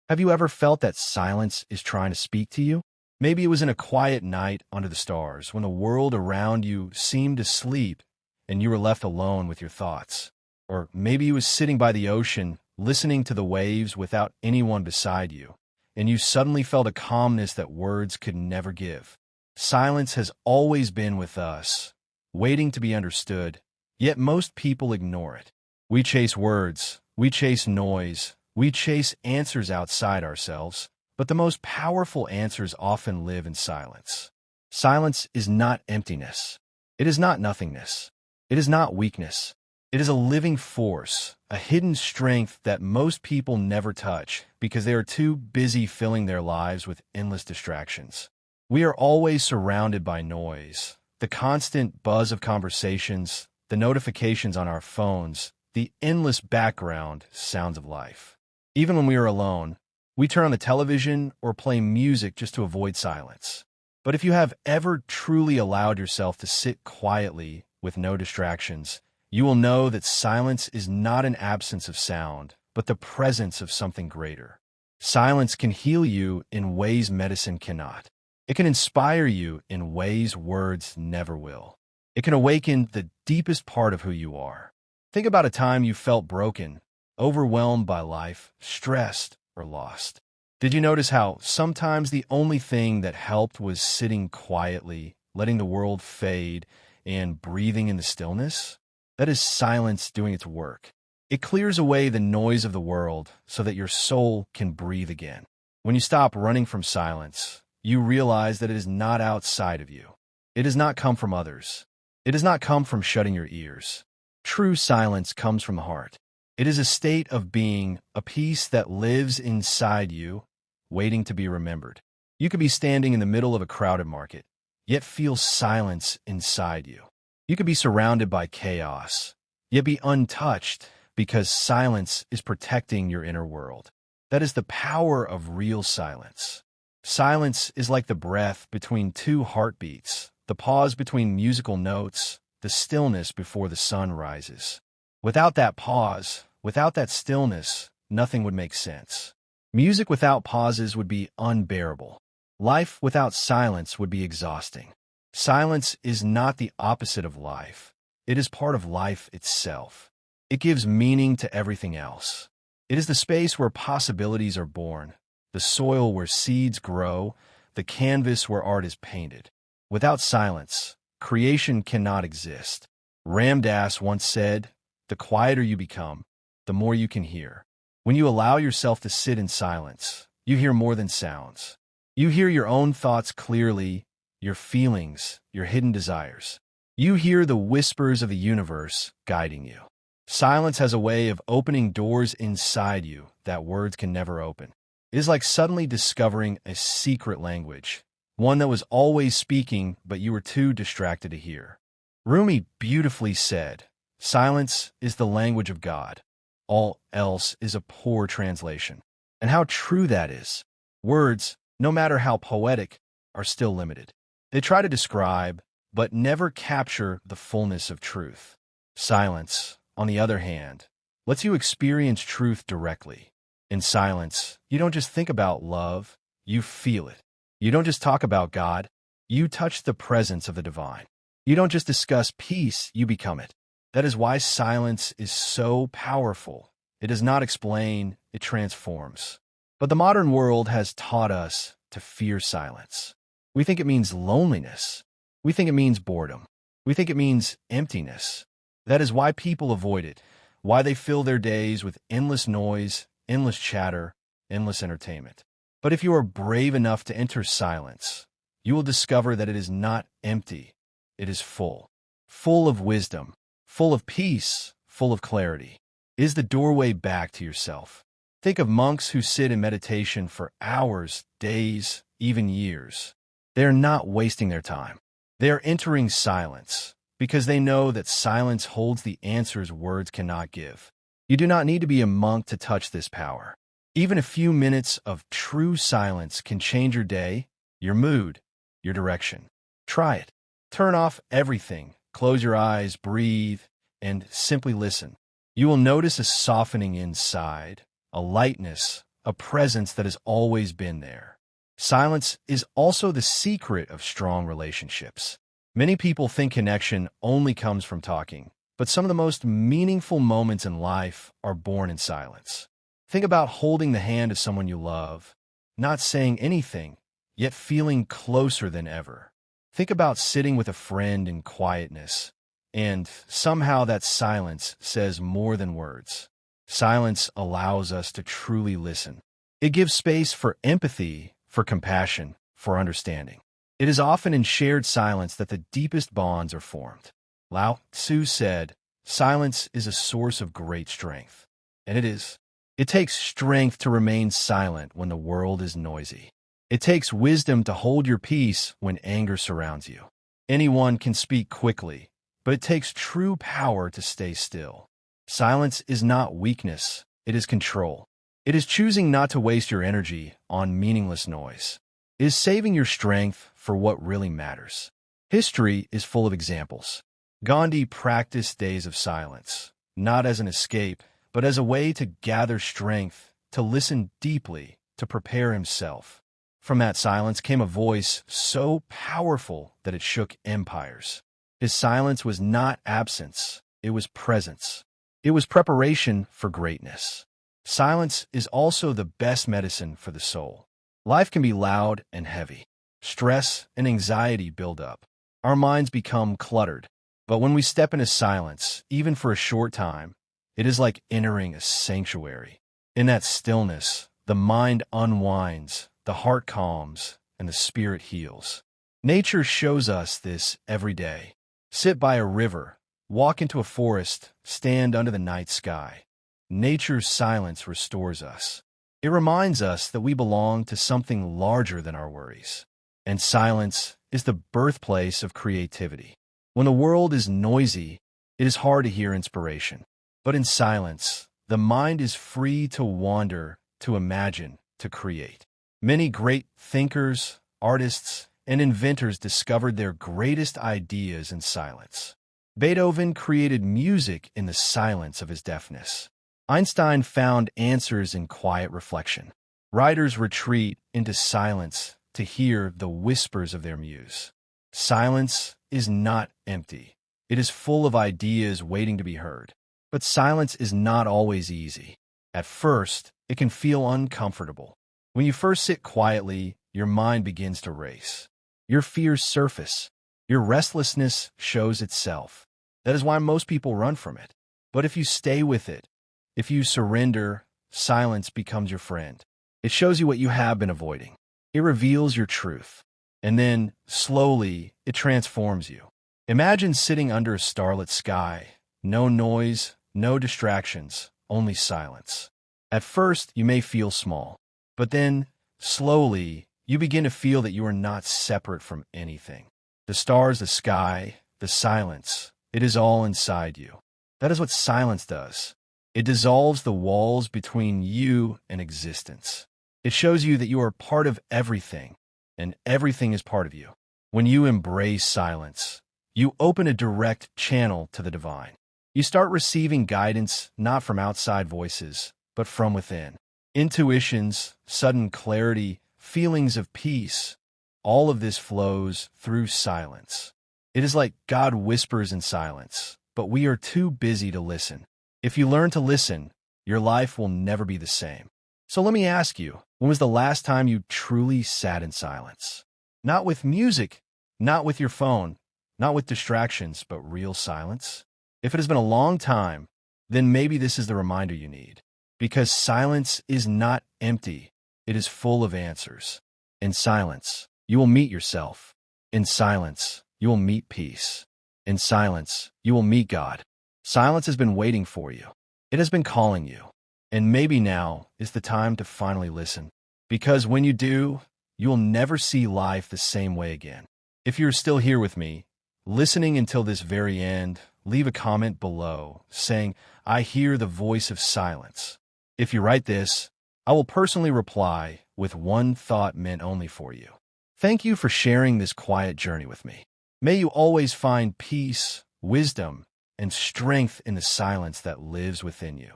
Have you ever felt that silence is trying to speak to you? Maybe it was in a quiet night under the stars when the world around you seemed to sleep and you were left alone with your thoughts. Or maybe you was sitting by the ocean, listening to the waves without anyone beside you, and you suddenly felt a calmness that words could never give. Silence has always been with us, waiting to be understood, yet most people ignore it. We chase words, we chase noise, we chase answers outside ourselves, but the most powerful answers often live in silence. Silence is not emptiness. It is not nothingness. It is not weakness. It is a living force, a hidden strength that most people never touch because they are too busy filling their lives with endless distractions. We are always surrounded by noise, the constant buzz of conversations, the notifications on our phones, the endless background sounds of life. Even when we are alone, we turn on the television or play music just to avoid silence. But if you have ever truly allowed yourself to sit quietly with no distractions, you will know that silence is not an absence of sound, but the presence of something greater. Silence can heal you in ways medicine cannot. It can inspire you in ways words never will. It can awaken the deepest part of who you are. Think about a time you felt broken, overwhelmed by life, stressed, or lost. Did you notice how sometimes the only thing that helped was sitting quietly, letting the world fade, and breathing in the stillness? That is silence doing its work. It clears away the noise of the world so that your soul can breathe again. When you stop running from silence, you realize that it is not outside of you. It does not come from others. It does not come from shutting your ears. True silence comes from the heart. It is a state of being, a peace that lives inside you, waiting to be remembered. You could be standing in the middle of a crowded market, yet feel silence inside you. You could be surrounded by chaos, yet be untouched because silence is protecting your inner world. That is the power of real silence. Silence is like the breath between two heartbeats, the pause between musical notes, the stillness before the sun rises. Without that pause, without that stillness, nothing would make sense. Music without pauses would be unbearable. Life without silence would be exhausting. Silence is not the opposite of life. It is part of life itself. It gives meaning to everything else. It is the space where possibilities are born, the soil where seeds grow, the canvas where art is painted. Without silence, creation cannot exist. Ram Dass once said, "The quieter you become, the more you can hear." When you allow yourself to sit in silence, you hear more than sounds. You hear your own thoughts clearly, your feelings, your hidden desires. You hear the whispers of the universe guiding you. Silence has a way of opening doors inside you that words can never open. It is like suddenly discovering a secret language, one that was always speaking but you were too distracted to hear. Rumi beautifully said, "Silence is the language of God. All else is a poor translation." And how true that is. Words, no matter how poetic, are still limited. They try to describe, but never capture the fullness of truth. Silence, on the other hand, lets you experience truth directly. In silence, you don't just think about love, you feel it. You don't just talk about God, you touch the presence of the divine. You don't just discuss peace, you become it. That is why silence is so powerful. It does not explain, it transforms. But the modern world has taught us to fear silence. We think it means loneliness. We think it means boredom. We think it means emptiness. That is why people avoid it, why they fill their days with endless noise, endless chatter, endless entertainment. But if you are brave enough to enter silence, you will discover that it is not empty. It is full. Full of wisdom, full of peace, full of clarity. It is the doorway back to yourself. Think of monks who sit in meditation for hours, days, even years. They are not wasting their time. They are entering silence because they know that silence holds the answers words cannot give. You do not need to be a monk to touch this power. Even a few minutes of true silence can change your day, your mood, your direction. Try it. Turn off everything, close your eyes, breathe, and simply listen. You will notice a softening inside, a lightness, a presence that has always been there. Silence is also the secret of strong relationships. Many people think connection only comes from talking, but some of the most meaningful moments in life are born in silence. Think about holding the hand of someone you love, not saying anything, yet feeling closer than ever. Think about sitting with a friend in quietness, and somehow that silence says more than words. Silence allows us to truly listen. It gives space for empathy, for compassion, for understanding. It is often in shared silence that the deepest bonds are formed. Lao Tzu said, "Silence is a source of great strength." And it is. It takes strength to remain silent when the world is noisy. It takes wisdom to hold your peace when anger surrounds you. Anyone can speak quickly, but it takes true power to stay still. Silence is not weakness, it is control. It is choosing not to waste your energy on meaningless noise. It is saving your strength for what really matters. History is full of examples. Gandhi practiced days of silence, not as an escape, but as a way to gather strength, to listen deeply, to prepare himself. From that silence came a voice so powerful that it shook empires. His silence was not absence, it was presence. It was preparation for greatness. Silence is also the best medicine for the soul. Life can be loud and heavy. Stress and anxiety build up. Our minds become cluttered. But when we step into silence, even for a short time, it is like entering a sanctuary. In that stillness, the mind unwinds, the heart calms, and the spirit heals. Nature shows us this every day. Sit by a river, walk into a forest, stand under the night sky. Nature's silence restores us. It reminds us that we belong to something larger than our worries. And silence is the birthplace of creativity. When the world is noisy, it is hard to hear inspiration. But in silence, the mind is free to wander, to imagine, to create. Many great thinkers, artists, and inventors discovered their greatest ideas in silence. Beethoven created music in the silence of his deafness. Einstein found answers in quiet reflection. Writers retreat into silence to hear the whispers of their muse. Silence is not empty. It is full of ideas waiting to be heard. But silence is not always easy. At first, it can feel uncomfortable. When you first sit quietly, your mind begins to race. Your fears surface. Your restlessness shows itself. That is why most people run from it. But if you stay with it, if you surrender, silence becomes your friend. It shows you what you have been avoiding. It reveals your truth. And then, slowly, it transforms you. Imagine sitting under a starlit sky. No noise, no distractions, only silence. At first, you may feel small. But then, slowly, you begin to feel that you are not separate from anything. The stars, the sky, the silence, it is all inside you. That is what silence does. It dissolves the walls between you and existence. It shows you that you are part of everything, and everything is part of you. When you embrace silence, you open a direct channel to the divine. You start receiving guidance not from outside voices, but from within. Intuitions, sudden clarity, feelings of peace, all of this flows through silence. It is like God whispers in silence, but we are too busy to listen. If you learn to listen, your life will never be the same. So let me ask you, when was the last time you truly sat in silence? Not with music, not with your phone, not with distractions, but real silence? If it has been a long time, then maybe this is the reminder you need. Because silence is not empty, it is full of answers. In silence, you will meet yourself. In silence, you will meet peace. In silence, you will meet God. Silence has been waiting for you. It has been calling you. And maybe now is the time to finally listen. Because when you do, you will never see life the same way again. If you're still here with me, listening until this very end, leave a comment below saying, "I hear the voice of silence." If you write this, I will personally reply with one thought meant only for you. Thank you for sharing this quiet journey with me. May you always find peace, wisdom, and strength in the silence that lives within you.